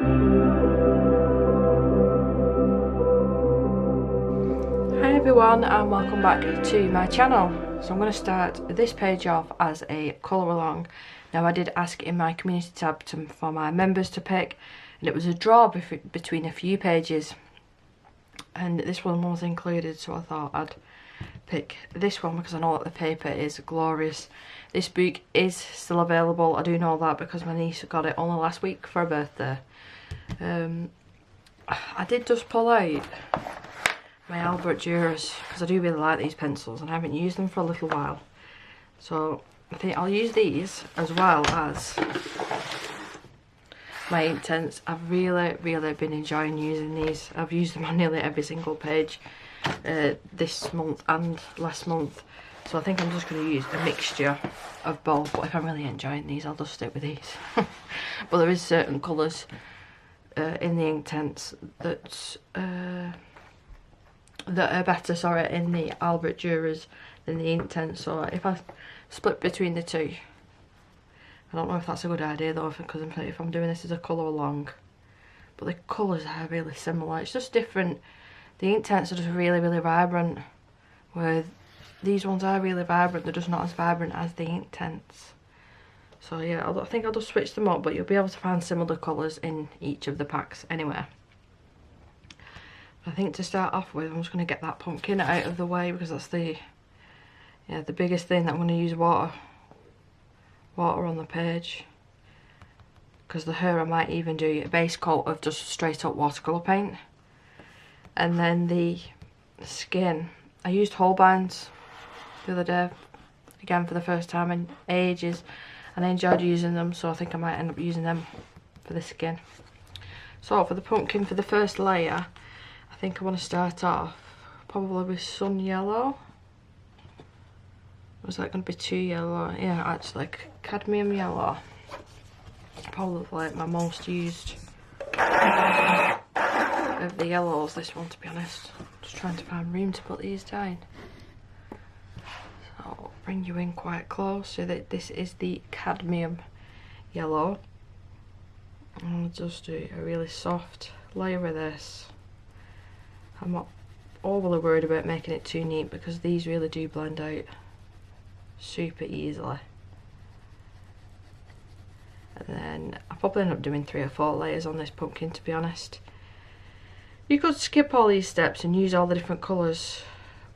Hi everyone and welcome back to my channel. So I'm going to start this page off as a colour along. Now I did ask in my community tab for my members to pick, and it was a draw between a few pages, and this one was included, so I thought I'd pick this one because I know that the paper is glorious. This book is still available, I do know that because my niece got it only last week for her birthday. I did just pull out my Albrecht Durers because I do really like these pencils and I haven't used them for a little while, so I think I'll use these as well as my Inktense. I've really been enjoying using these. I've used them on nearly every single page this month and last month, so I think I'm just going to use a mixture of both, but if I'm really enjoying these I'll just stick with these. But there is certain colours in the Inktense that are better, sorry, in the Albrecht Durers than the Inktense, so if I split between the two, I don't know if that's a good idea though, because if I'm doing this as a colour along, but the colours are really similar, it's just different. The Inktense are just really vibrant, where these ones are really vibrant, they're just not as vibrant as the Inktense. So yeah, I think I'll just switch them up, but you'll be able to find similar colours in each of the packs anyway. I think to start off with, I'm just going to get that pumpkin out of the way because that's the biggest thing that I'm going to use water on the page. Because the hair I might even do a base coat of just straight up watercolour paint. And then the skin, I used Holbein's the other day, again for the first time in ages, and I enjoyed using them, so I think I might end up using them for the skin. So for the pumpkin, for the first layer, I think I want to start off probably with sun yellow. Was that going to be too yellow? Yeah, actually, cadmium yellow. Probably like my most used of the yellows, this one, to be honest. Just trying to find room to put these down. So I'll bring you in quite close so that this is the cadmium yellow. And I'll just do a really soft layer of this. I'm not overly worried about making it too neat because these really do blend out super easily. And then I'll probably end up doing 3 or 4 layers on this pumpkin, to be honest. You could skip all these steps and use all the different colours,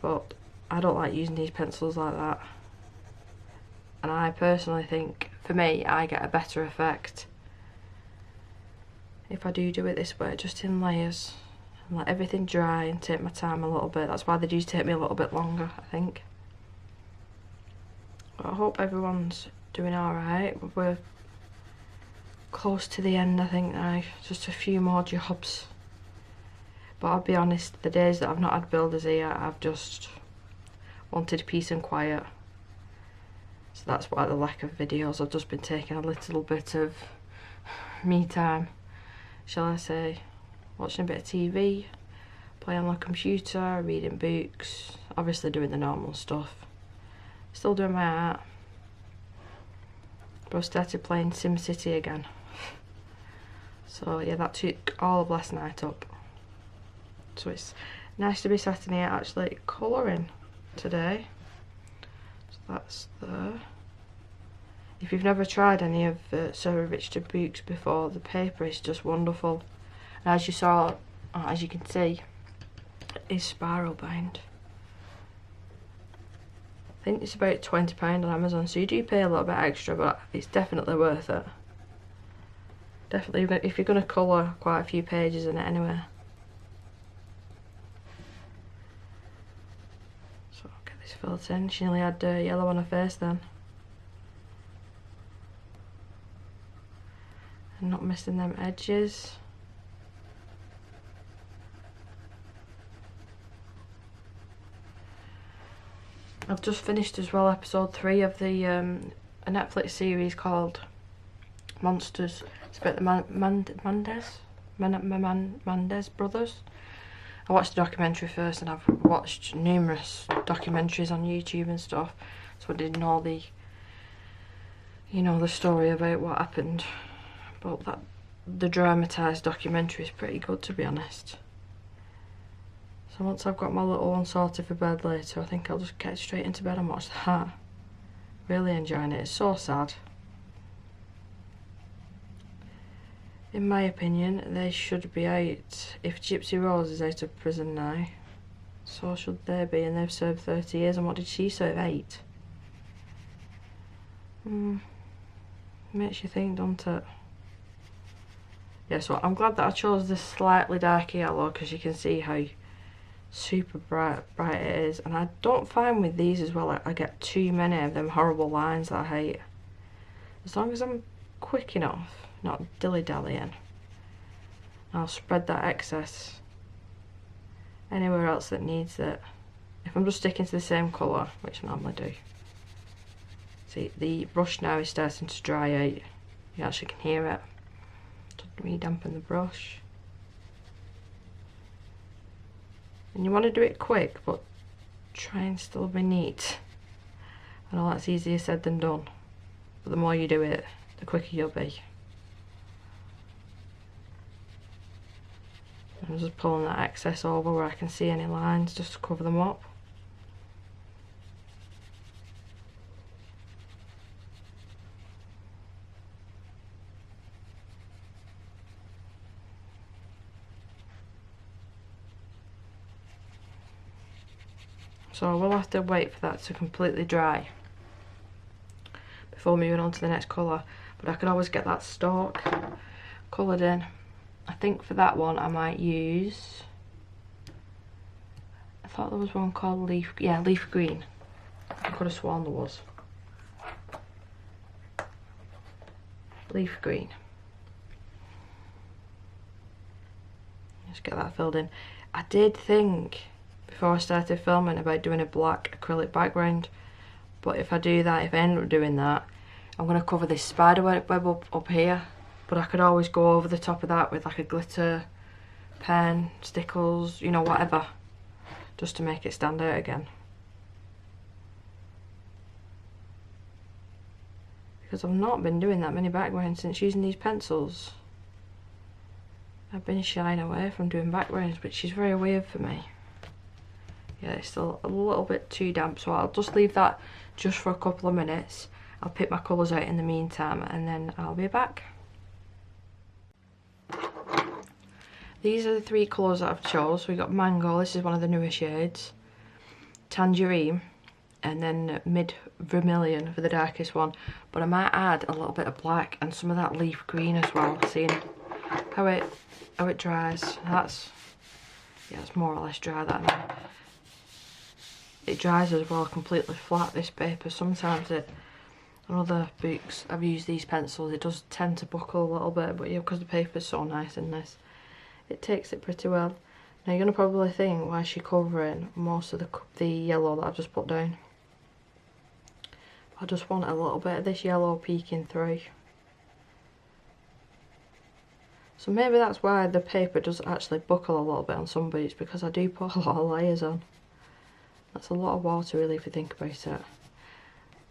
but I don't like using these pencils like that. And I personally think, for me, I get a better effect if I do it this way, just in layers. And let everything dry and take my time a little bit. That's why they do take me a little bit longer, I think. But I hope everyone's doing alright. We're close to the end, I think now. Just a few more jobs. But I'll be honest, the days that I've not had builders here, I've just wanted peace and quiet. So that's why the lack of videos. I've just been taking a little bit of me time, shall I say. Watching a bit of TV, playing on the computer, reading books, obviously doing the normal stuff. Still doing my art. But I started playing SimCity again. So yeah, that took all of last night up. So it's nice to be sat in here actually colouring today. So that's there. If you've never tried any of Sir Richter books before, the paper is just wonderful. And as you saw, as you can see, it is spiral bound. I think it's about £20 on Amazon, so you do pay a little bit extra, but it's definitely worth it. Definitely, if you're going to colour quite a few pages in it anyway. So I'll get this filled in. She nearly had yellow on her face then. And not missing them edges. I've just finished as well episode 3 of the a Netflix series called Monsters. It's about the Mendes brothers. I watched the documentary first, and I've watched numerous documentaries on YouTube and stuff, so I didn't know the, you know, the story about what happened. But the dramatised documentary is pretty good, to be honest. So once I've got my little one sorted for bed later, I think I'll just get straight into bed and watch that. Really enjoying it. It's so sad. In my opinion, they should be out. If Gypsy Rose is out of prison now, so should they be, and they've served 30 years, and what did she serve? 8? Makes you think, don't it? Yeah, so I'm glad that I chose this slightly darker yellow, because you can see how super bright it is. And I don't find with these as well, I get too many of them horrible lines that I hate. As long as I'm quick enough, not dilly-dallying, I'll spread that excess anywhere else that needs it. If I'm just sticking to the same colour, which I normally do. See, the brush now is starting to dry out. You actually can hear it. Just re-dampen the brush. And you want to do it quick, but try and still be neat. I know that's easier said than done, but the more you do it, the quicker you'll be. I'm just pulling that excess over where I can see any lines, just to cover them up. So we'll have to wait for that to completely dry before moving on to the next colour. But I could always get that stalk coloured in. I think for that one I might use, I thought there was one called leaf green. I could have sworn there was. Leaf green. Just get that filled in. I did think before I started filming about doing a black acrylic background, but if I do that, if I end up doing that, I'm going to cover this spider web up here, but I could always go over the top of that with like a glitter pen, stickles, you know, whatever, just to make it stand out again. Because I've not been doing that many backgrounds since using these pencils. I've been shying away from doing backgrounds, which is very weird for me. Yeah, it's still a little bit too damp, so I'll just leave that just for a couple of minutes. I'll pick my colours out in the meantime and then I'll be back. These are the 3 colours that I've chose. We got Mango, this is one of the newer shades, Tangerine, and then Mid Vermilion for the darkest one. But I might add a little bit of black and some of that leaf green as well, seeing how it dries. That's, yeah, it's more or less dry that now. It dries as well completely flat, this paper. Sometimes on other books I've used these pencils, it does tend to buckle a little bit, but yeah, because the paper's so nice in this, it takes it pretty well. Now you're going to probably think, why is she covering most of the yellow that I've just put down? I just want a little bit of this yellow peeking through. So maybe that's why the paper does actually buckle a little bit on some boots, because I do put a lot of layers on. That's a lot of water really if you think about it.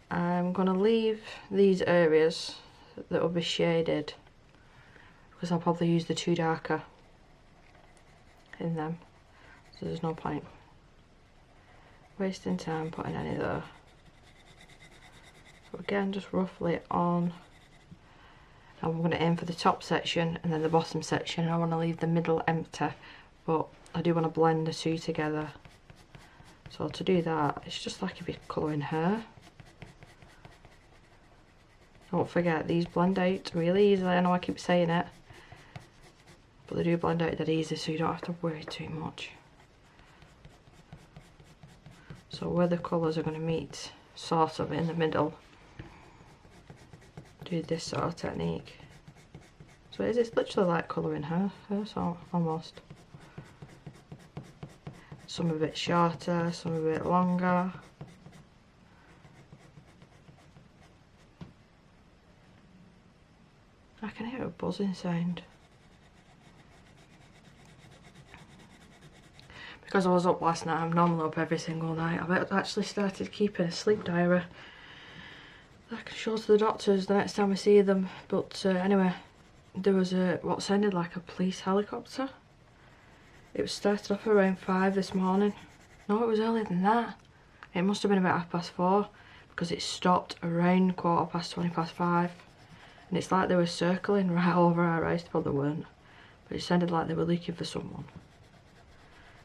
I'm going to leave these areas that will be shaded, because I'll probably use the 2 darker in them. So there's no point wasting time putting any there. So again, just roughly on. I'm going to aim for the top section and then the bottom section, and I want to leave the middle empty, but I do want to blend the 2 together. So to do that, it's just like if you're colouring hair. Don't forget, these blend out really easily. I know I keep saying it, but they do blend out that easy, so you don't have to worry too much. So where the colours are going to meet, sort of in the middle, do this sort of technique. So it's literally like colouring hair so almost. Some a bit shorter, some a bit longer. I can hear a buzzing sound. Because I was up last night, I'm normally up every single night. I've actually started keeping a sleep diary that I can show to the doctors the next time I see them. But anyway, there was what sounded like a police helicopter. It was started off around 5 this morning. No, it was earlier than that. It must have been about 4:30 because it stopped around 5:15. And it's like they were circling right over our house. Well, they weren't, but it sounded like they were looking for someone.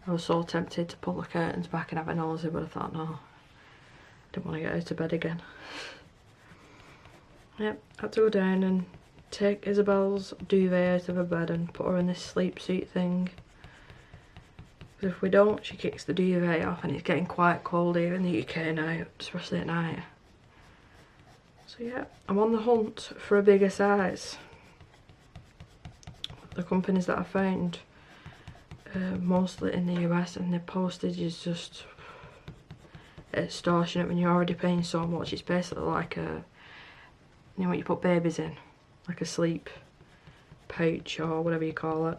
I was so tempted to pull the curtains back and have a nosy, but I thought no, I didn't want to get out of bed again. Yep, had to go down and take Isabel's duvet out of her bed and put her in this sleep suit thing. Because if we don't, she kicks the duvet off, and it's getting quite cold here in the UK now, especially at night. So yeah, I'm on the hunt for a bigger size. The companies that I found, mostly in the US, and the postage is just extortionate when you're already paying so much. It's basically like a, you know what you put babies in, like a sleep pouch or whatever you call it.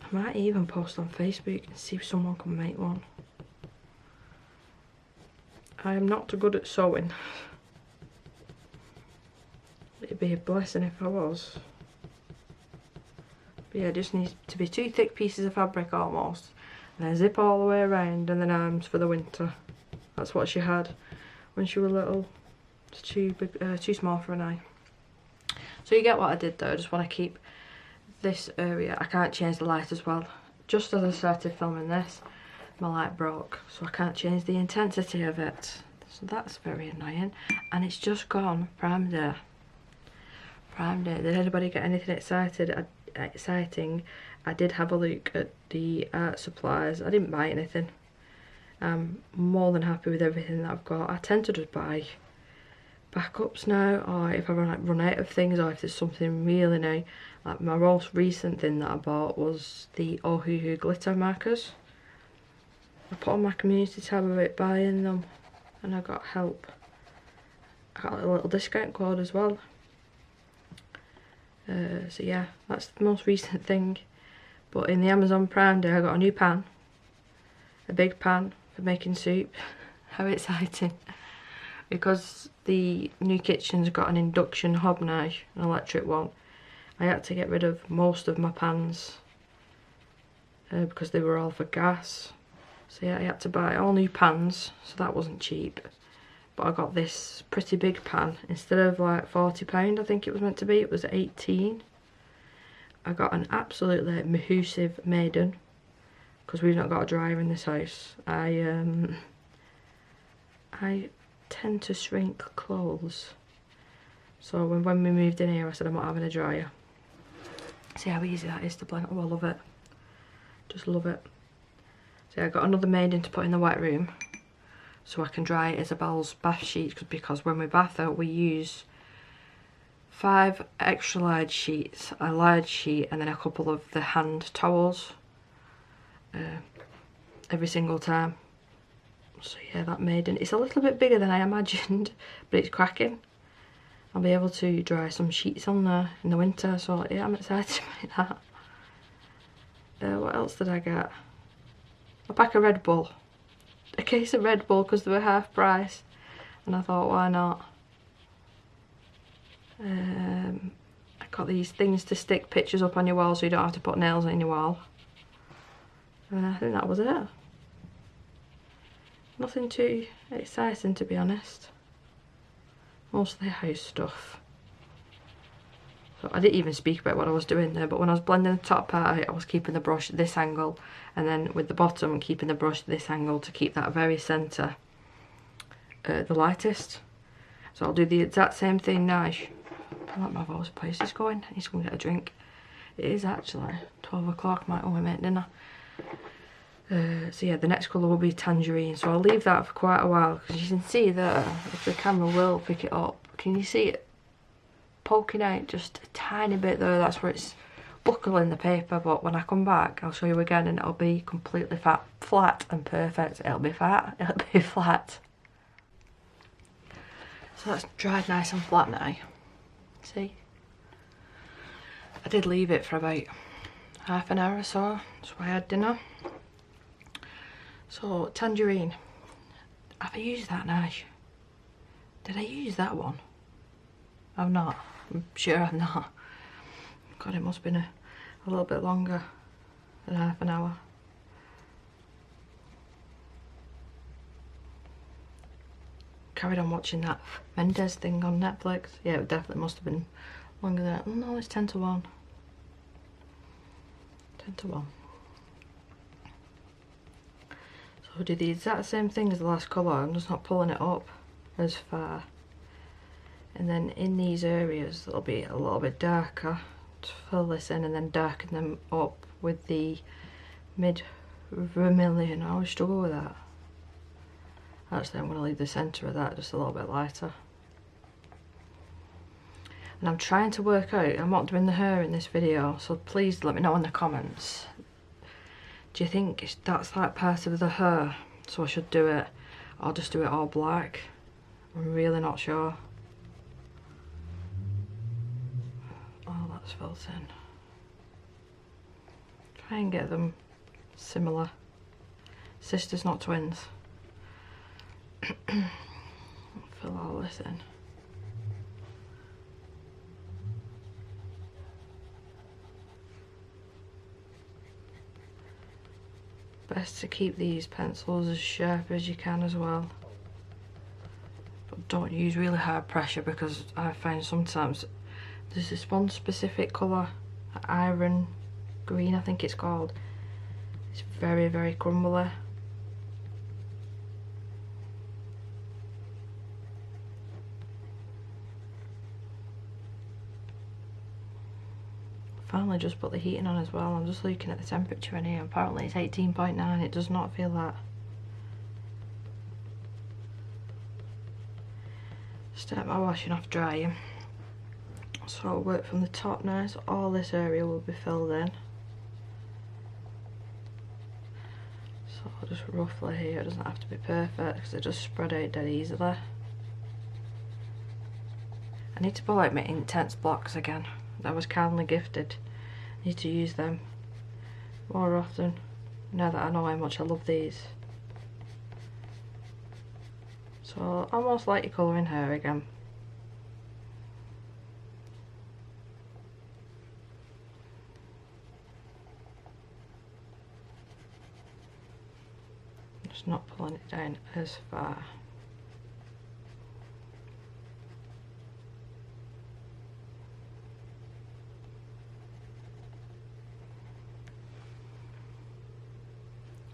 I might even post on Facebook and see if someone can make one. I am not too good at sewing. It'd be a blessing if I was. But yeah, it just needs to be 2 thick pieces of fabric almost, and then zip all the way around, and then arms for the winter. That's what she had when she was little. It's too big, too small for an eye. So you get what I did though. I just want to keep this area. I can't change the light as well. Just as I started filming this, my light broke, so I can't change the intensity of it. So that's very annoying. And it's just gone Prime Day. Prime Day. Did anybody get anything exciting? I did have a look at the art supplies. I didn't buy anything. I'm more than happy with everything that I've got. I tend to just buy backups now, or if I run out of things, or if there's something really new. Like my most recent thing that I bought was the Ohuhu glitter markers. I put on my community tab about buying them, and I got help. I got a little discount code as well. So yeah, that's the most recent thing. But in the Amazon Prime Day, I got a new pan, a big pan for making soup. How exciting! Because the new kitchen's got an induction hob now, an electric one. I had to get rid of most of my pans because they were all for gas. So yeah, I had to buy all new pans, so that wasn't cheap. But I got this pretty big pan. Instead of like £40, I think it was meant to be, it was 18. I got an absolutely mahoosive maiden, because we've not got a dryer in this house. I tend to shrink clothes. So when we moved in here, I said I'm not having a dryer. See how easy that is to blend. Oh, I love it. Just love it. So I got another maiden to put in the wet room, so I can dry Isabel's bath sheets, because when we bath her, we use 5 extra large sheets, a large sheet, and then a couple of the hand towels every single time. So yeah, that maiden, it's a little bit bigger than I imagined, but it's cracking. I'll be able to dry some sheets on there in the winter, so yeah, I'm excited about that. What else did I get? A pack of Red Bull. A case of Red Bull, because they were half price, and I thought, why not? I got these things to stick pictures up on your wall so you don't have to put nails in your wall. I think that was it. Nothing too exciting, to be honest. Mostly house stuff. So I didn't even speak about what I was doing there, but when I was blending the top part, I was keeping the brush at this angle, and then with the bottom, I'm keeping the brush at this angle to keep that very centre the lightest. So I'll do the exact same thing now. I like my voice place is going. I need to go and get a drink. It is actually 12 o'clock, might only make dinner. So yeah, the next colour will be tangerine, so I'll leave that for quite a while, because you can see there, if the camera will pick it up, can you see it poking out just a tiny bit there? That's where it's buckling the paper, but when I come back I'll show you again and it'll be completely flat and perfect. It'll be fat, it'll be flat. So that's dried nice and flat now. See? I did leave it for about half an hour or so, that's why I had dinner. So, tangerine. Have I used that now? Did I use that one? I've not. I'm sure I'm not. God, it must have been a little bit longer than half an hour. Carried on watching that Mendes thing on Netflix. Yeah, it definitely must have been longer than that. No, it's 10 to 1. 10 to 1. So I'll do the exact same thing as the last colour. I'm just not pulling it up as far. And then in these areas, it'll be a little bit darker to fill this in, and then darken them up with the mid vermilion. I always struggle with that. Actually, I'm going to leave the centre of that just a little bit lighter. And I'm trying to work out, I'm not doing the hair in this video, so please let me know in the comments. Do you think that's like part of the hair, so I should do it, or just do it all black? I'm really not sure. Oh, that's filled in. Try and get them similar. Sisters, not twins. Fill all this in. Best to keep these pencils as sharp as you can as well. But don't use really hard pressure, because I find sometimes there's this one specific colour, iron green I think it's called. It's very, very crumbly. Finally just put the heating on as well. I'm just looking at the temperature in here. Apparently it's 18.9. It does not feel that. Start my washing off drying. So I'll work from the top now, so all this area will be filled in. So I'll just roughly here, it doesn't have to be perfect because it just spread out dead easily. I need to pull out my Inktense blocks again. I was kindly gifted. I need to use them more often now that I know how much I love these. So almost like you're colouring hair again. Just not pulling it down as far.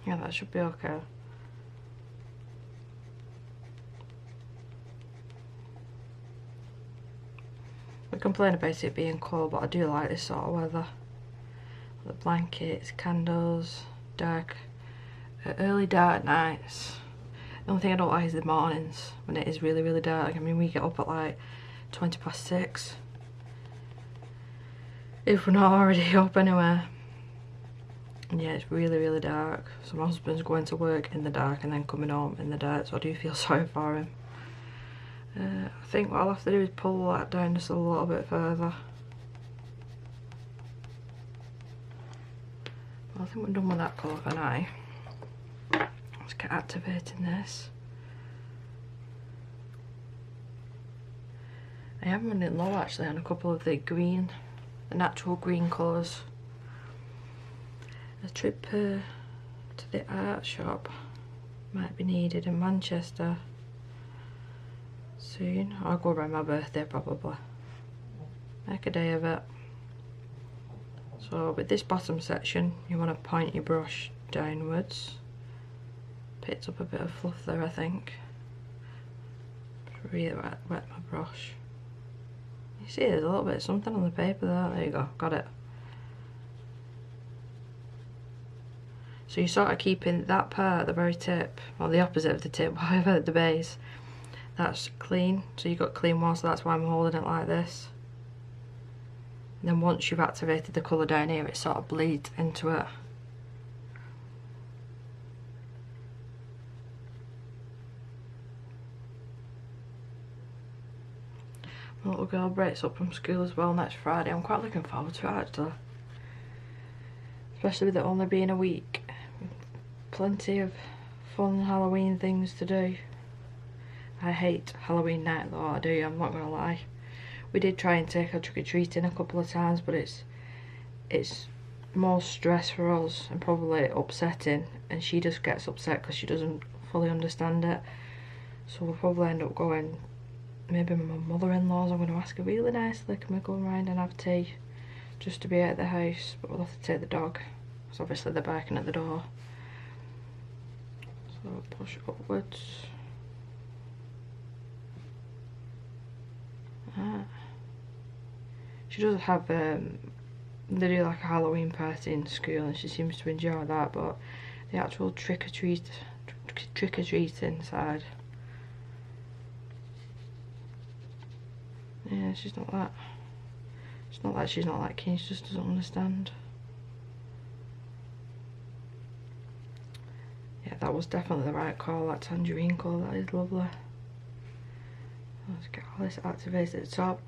Yeah, that should be okay. We complain about it being cold, but I do like this sort of weather. The blankets, candles, dark, early dark nights. The only thing I don't like is the mornings when it is really, really dark. I mean, we get up at like 6:20. If we're not already up anyway. Yeah, it's really, really dark. So my husband's going to work in the dark and then coming home in the dark, so I do feel sorry for him. I think what I'll have to do is pull that down just a little bit further. Well, I think we're done with that colour for now. Let's get activating this. I am running low actually on a couple of the green, the natural green colours. A trip to the art shop might be needed in Manchester soon. I'll go around my birthday probably. Make a day of it. So with this bottom section you want to point your brush downwards. Picked up a bit of fluff there I think. Just really wet my brush. You see there's a little bit of something on the paper there. There you go, got it. So you're sort of keeping that part at the very tip, or the opposite of the tip, whatever, at the base. That's clean, so you've got clean wall, so that's why I'm holding it like this. And then once you've activated the colour down here, it sort of bleeds into it. My little girl breaks up from school as well next Friday. I'm quite looking forward to it actually. Especially with it only being a week. Plenty of fun Halloween things to do. I hate Halloween night though, I do, I'm not gonna lie. We did try and take her trick-or-treating a couple of times, but it's more stress for us and probably upsetting, and she just gets upset because she doesn't fully understand it. So we'll probably end up going, maybe my mother-in-law's, I'm going to ask her really nicely, can we go around and have tea just to be out of the house, but we'll have to take the dog because obviously they're barking at the door. So push upwards. She does have they do like a Halloween party in school and she seems to enjoy that, but the actual trick-or-treating side, yeah, she's not that, it's not that she's not that keen, she just doesn't understand. Yeah, that was definitely the right call, that tangerine colour, that is lovely. Let's get all this activated at the top.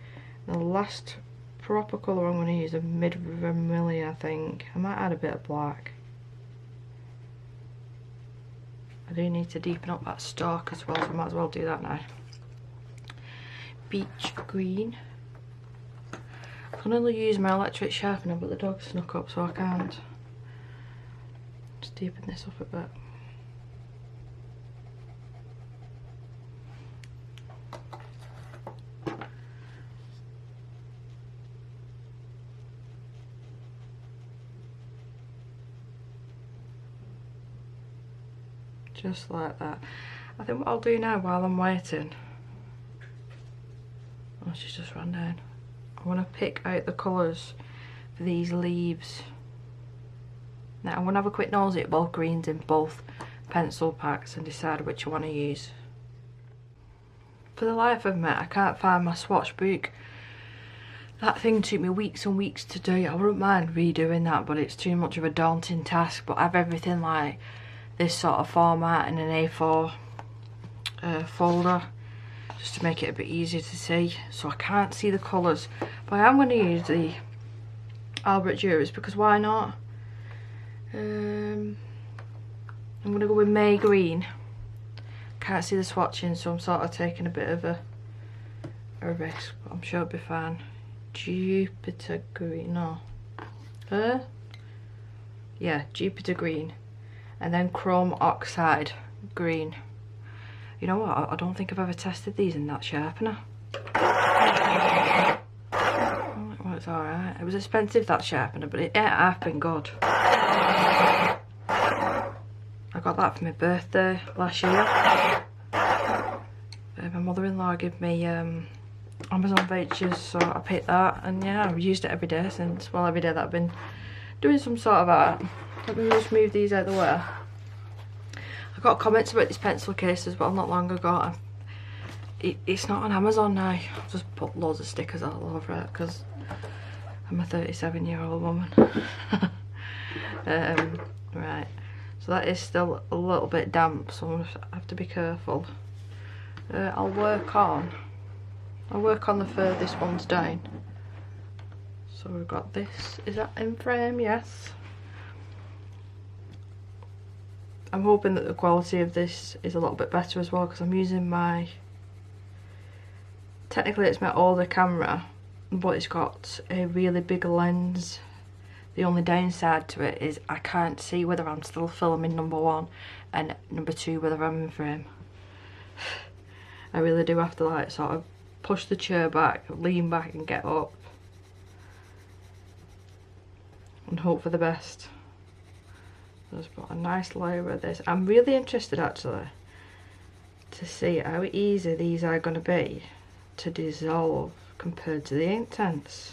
The last proper colour I'm going to use is a mid vermilion, I think. I might add a bit of black. I do need to deepen up that stalk as well, so I might as well do that now. Beach green. I can only use my electric sharpener, but the dog snuck up, so I can't. Just deepen this up a bit. Just like that. I think what I'll do now while I'm waiting, oh, she's just run down, I want to pick out the colours for these leaves. Now I'm going to have a quick nosy at both greens in both pencil packs and decide which I want to use. For the life of me, I can't find my swatch book. That thing took me weeks and weeks to do. I wouldn't mind redoing that, but it's too much of a daunting task. But I have everything like this sort of format in an A4 folder just to make it a bit easier to see, so I can't see the colours, but I am going to use the Albrecht Durers because why not. I'm going to go with May Green. Can't see the swatching, so I'm sort of taking a bit of a risk, but I'm sure it'll be fine. Jupiter Green, no, yeah, Jupiter Green. And then Chrome Oxide Green. You know what, I don't think I've ever tested these in that sharpener. Well, it's alright. It was expensive, that sharpener, but it ain't half been good. I got that for my birthday last year. My mother-in-law gave me Amazon vouchers, so I picked that, and yeah, I've used it every day since. Well, every day that I've been doing some sort of art. Let me just move these out of the way. I got comments about this pencil case as well not long ago. It's not on Amazon now. I've just put loads of stickers all over it because I'm a 37-year-old woman. Right, so that is still a little bit damp, so I'm gonna have to be careful. I'll work on the furthest ones down. So we've got this. Is that in frame? Yes. I'm hoping that the quality of this is a little bit better as well because I'm using my, technically it's my older camera, but it's got a really big lens. The only downside to it is I can't see whether I'm still filming, number one, and number two, whether I'm in frame. I really do have to like sort of push the chair back, lean back and get up and hope for the best. Just put a nice layer of this. I'm really interested actually to see how easy these are going to be to dissolve compared to the Inktense.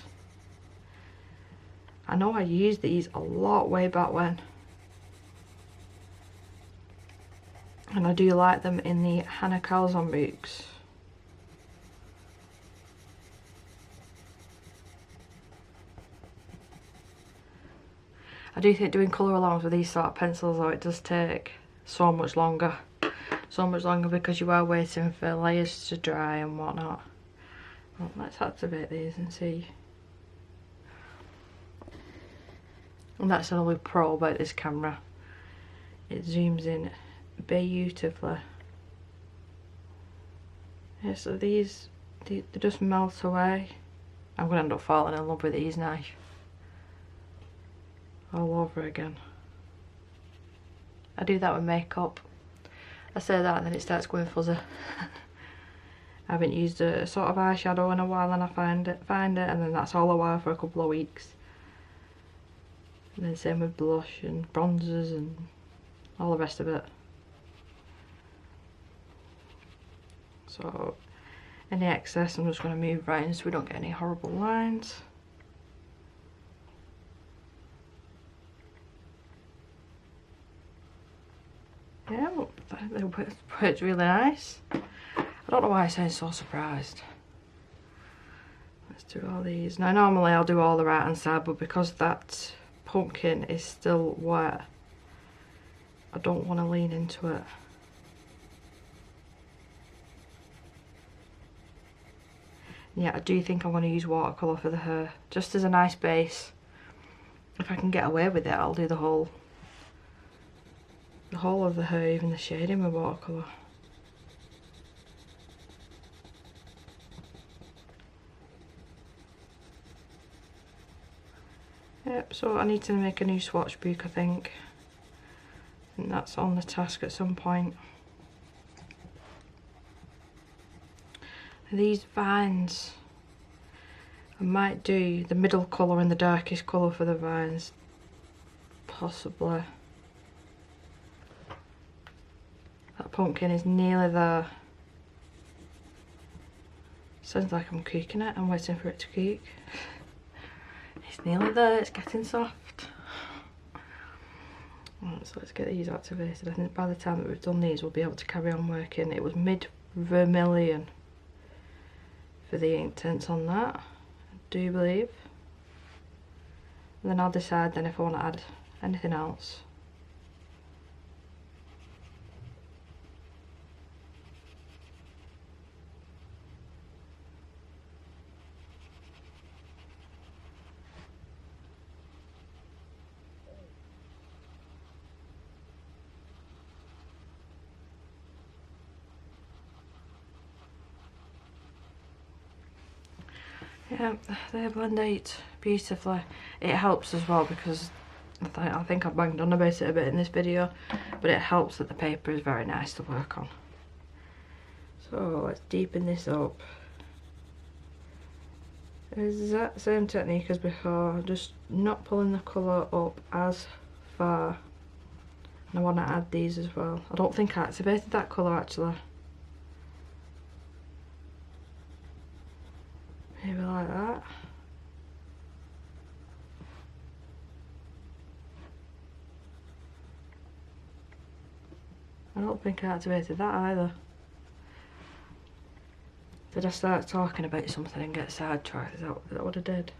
I know I used these a lot way back when, and I do like them in the Hannah Calzon books. I do think doing colour alongs with these sort of pencils though, it does take so much longer because you are waiting for layers to dry and whatnot. Well, let's activate these and see. And that's another pro about this camera. It zooms in beautifully. Yeah, so these they just melt away. I'm going to end up falling in love with these now. All over again. I do that with makeup. I say that and then it starts going fuzzy. I haven't used a sort of eyeshadow in a while and I find it and then that's all a while for a couple of weeks. And then same with blush and bronzers and all the rest of it. So any excess I'm just going to move right in so we don't get any horrible lines. Yeah, it's really nice. I don't know why I sound so surprised. Let's do all these. Now normally I'll do all the right hand side, but because that pumpkin is still wet, I don't want to lean into it. Yeah, I do think I'm going to use watercolour for the hair, just as a nice base. If I can get away with it, I'll do the whole of the hair, even the shading with watercolour. Yep, so I need to make a new swatch book, I think. And that's on the task at some point. These vines, I might do the middle colour and the darkest colour for the vines, possibly. That pumpkin is nearly there. Sounds like I'm cooking it, I'm waiting for it to cook. It's nearly there, it's getting soft. Right, so let's get these activated. I think by the time that we've done these we'll be able to carry on working. It was mid vermilion for the Inktense on that, I do believe. And then I'll decide then if I want to add anything else. Yeah, they blend out beautifully. It helps as well because I think I've banged on about it a bit in this video, but it helps that the paper is very nice to work on. So let's deepen this up. Exact same technique as before, just not pulling the colour up as far. And I want to add these as well. I don't think I activated that colour actually. Maybe like that. I don't think I activated that either. Did I start talking about something and get sidetracked? Is that what I did?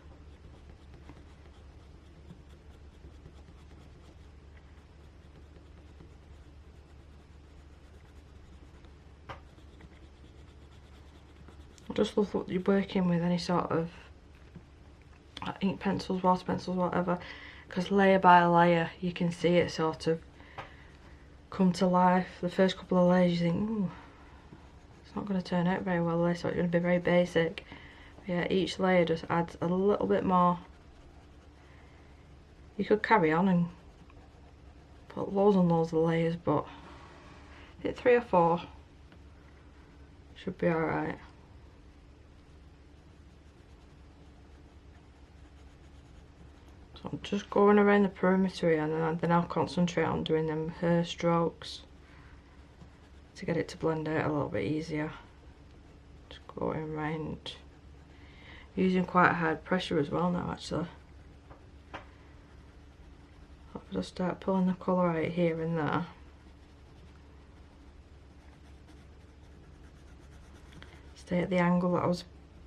I just love what you're working with, any sort of ink pencils, water pencils, whatever, because layer by layer you can see it sort of come to life. The first couple of layers you think, ooh, it's not going to turn out very well, so it's going to be very basic. But yeah, each layer just adds a little bit more. You could carry on and put loads and loads of layers, but I think 3 or 4 should be alright. So I'm just going around the perimeter here, and then I'll concentrate on doing them hair strokes to get it to blend out a little bit easier. Just going around, using quite hard pressure as well now actually. I'll just start pulling the colour out here and there. Stay at the angle that I was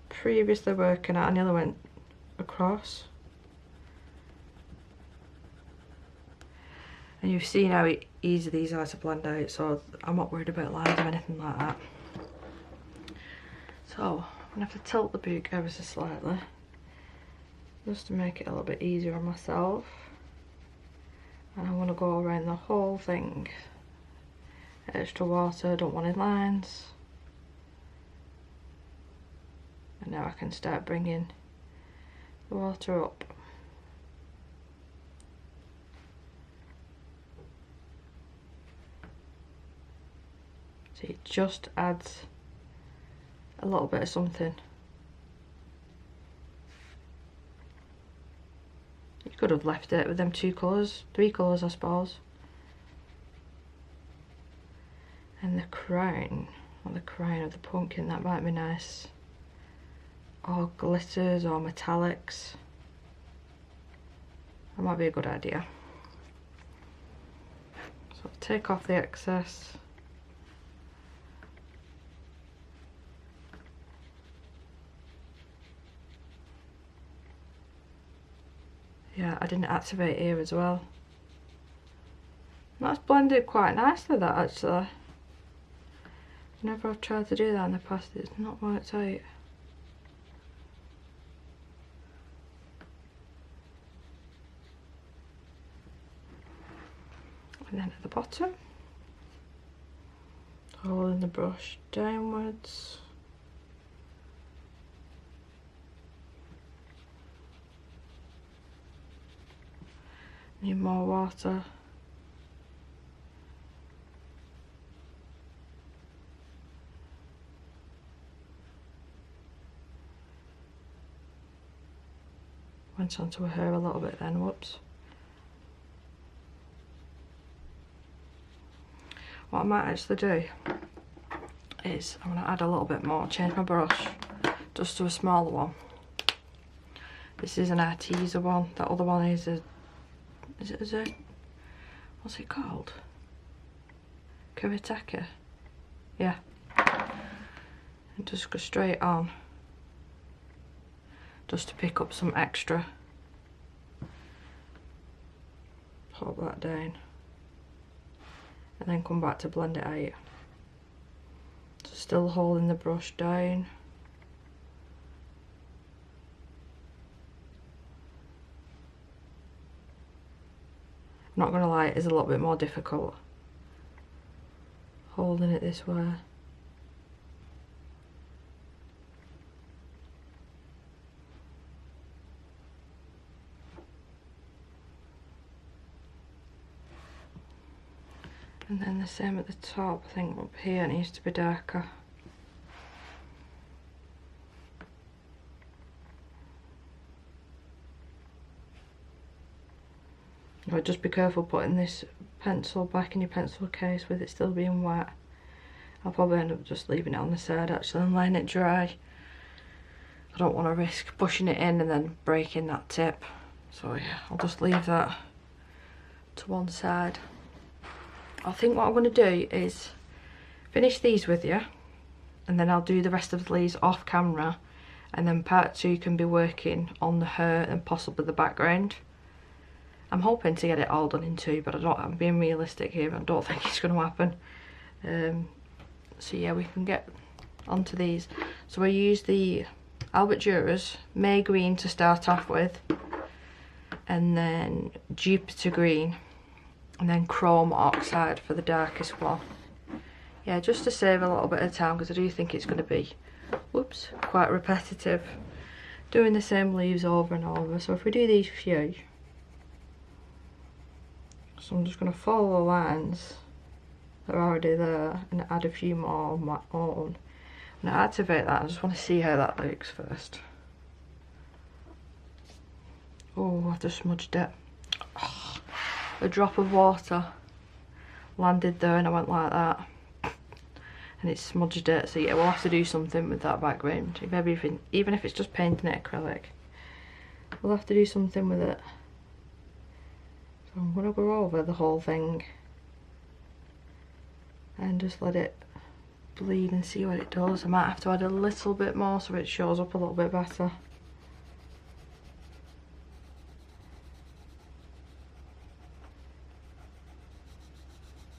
previously working at. I nearly went across. And you've seen how easy these are to blend out, so I'm not worried about lines or anything like that. So I'm going to have to tilt the book ever so slightly, just to make it a little bit easier on myself. And I'm going to go around the whole thing. Extra water, don't want any lines. And now I can start bringing the water up. So it just adds a little bit of something. You could have left it with them 2 colours, 3 colours I suppose. And the crown, or the crown of the pumpkin, that might be nice. Or glitters or metallics. That might be a good idea. So take off the excess. Yeah, I didn't activate here as well. That's blended quite nicely, that actually. Whenever I've tried to do that in the past, it's not worked out. And then at the bottom, holding the brush downwards. Need more water. Went onto her hair a little bit then, whoops. What I might actually do is I'm going to add a little bit more, change my brush just to a smaller one. This is an artisan one, that other one is a, what's it called? Kuritaka? Yeah. And just go straight on, just to pick up some extra. Pop that down. And then come back to blend it out. So still holding the brush down. I'm not gonna lie, it is a little bit more difficult holding it this way. And then the same at the top. I think up here it needs to be darker. But just be careful putting this pencil back in your pencil case with it still being wet. I'll probably end up just leaving it on the side actually and letting it dry. I don't want to risk pushing it in and then breaking that tip. So yeah, I'll just leave that to one side. I think what I'm going to do is finish these with you, and then I'll do the rest of these off camera, and then part 2 can be working on the hair and possibly the background. I'm hoping to get it all done in 2, but I'm being realistic here, I don't think it's going to happen. So yeah, we can get onto these. So I use the Albrecht Durer's May Green to start off with, and then Jupiter Green, and then Chrome Oxide for the darkest one. Yeah, just to save a little bit of time, because I do think it's going to be, whoops, quite repetitive, doing the same leaves over and over. So if we do these few, so I'm just going to follow the lines that are already there and add a few more on my own. I'm going to activate that. I just want to see how that looks first. Oh, I've just smudged it. Oh, a drop of water landed there and I went like that. And it smudged it. So yeah, we'll have to do something with that background. Maybe even if it's just painting it acrylic, we'll have to do something with it. So I'm going to go over the whole thing and just let it bleed and see what it does. I might have to add a little bit more so it shows up a little bit better.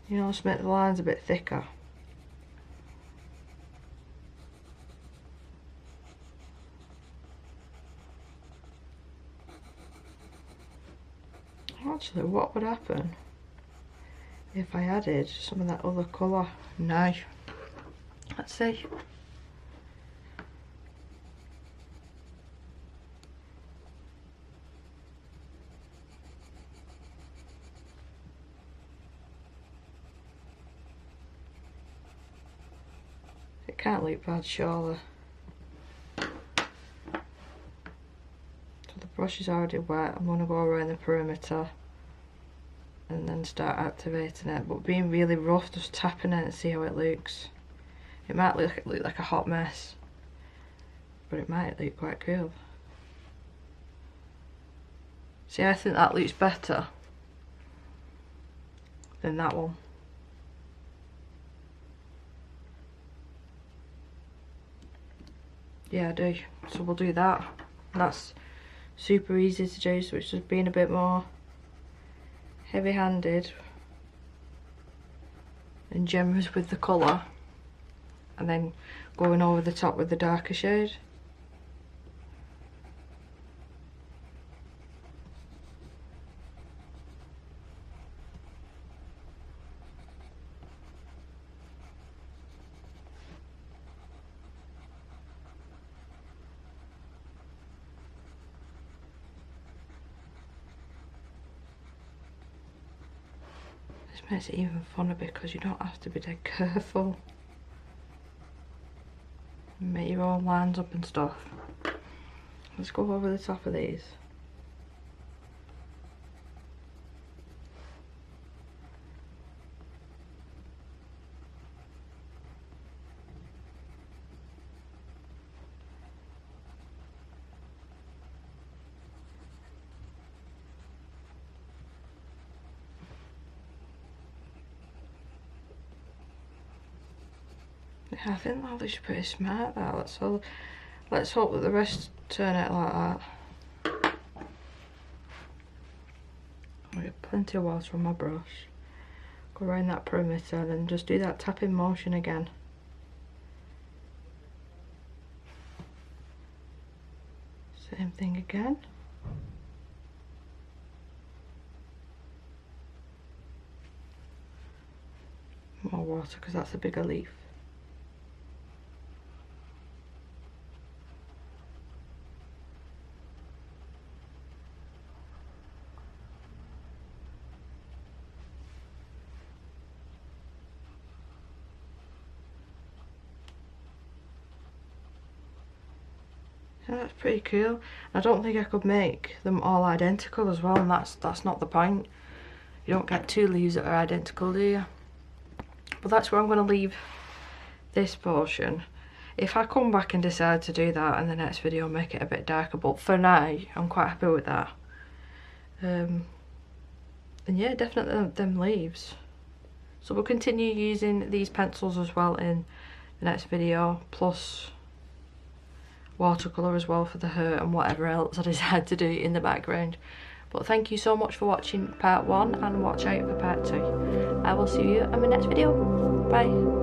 You know, just make the lines a bit thicker. Actually, what would happen if I added some of that other colour? No. Let's see. can't look bad, surely. So the brush is already wet. I'm going to go around the perimeter and then start activating it, but being really rough, just tapping it and see how it looks. It might look like a hot mess, but it might look quite cool. See, I think that looks better than that one. Yeah, I do. So we'll do that. And that's super easy to do, so it's just being a bit more heavy-handed and generous with the colour, and then going over the top with the darker shade. This makes it even funner because you don't have to be dead careful. Make your own lines up and stuff. Let's go over the top of these. I think that looks pretty smart, that. Let's hope that the rest turn out like that. I've got plenty of water on my brush. Go around that perimeter and then just do that tapping motion again. Same thing again. More water because that's a bigger leaf. Yeah, that's pretty cool. I don't think I could make them all identical as well, and that's not the point. You don't get two leaves that are identical, do you? But that's where I'm going to leave this portion. If I come back and decide to do that in the next video, make it a bit darker, but for now I'm quite happy with that. And yeah, definitely them leaves. So we'll continue using these pencils as well in the next video, plus watercolour as well for the hair and whatever else I decide to do in the background. But thank you so much for watching part 1, and watch out for part 2. I will see you in my next video. Bye.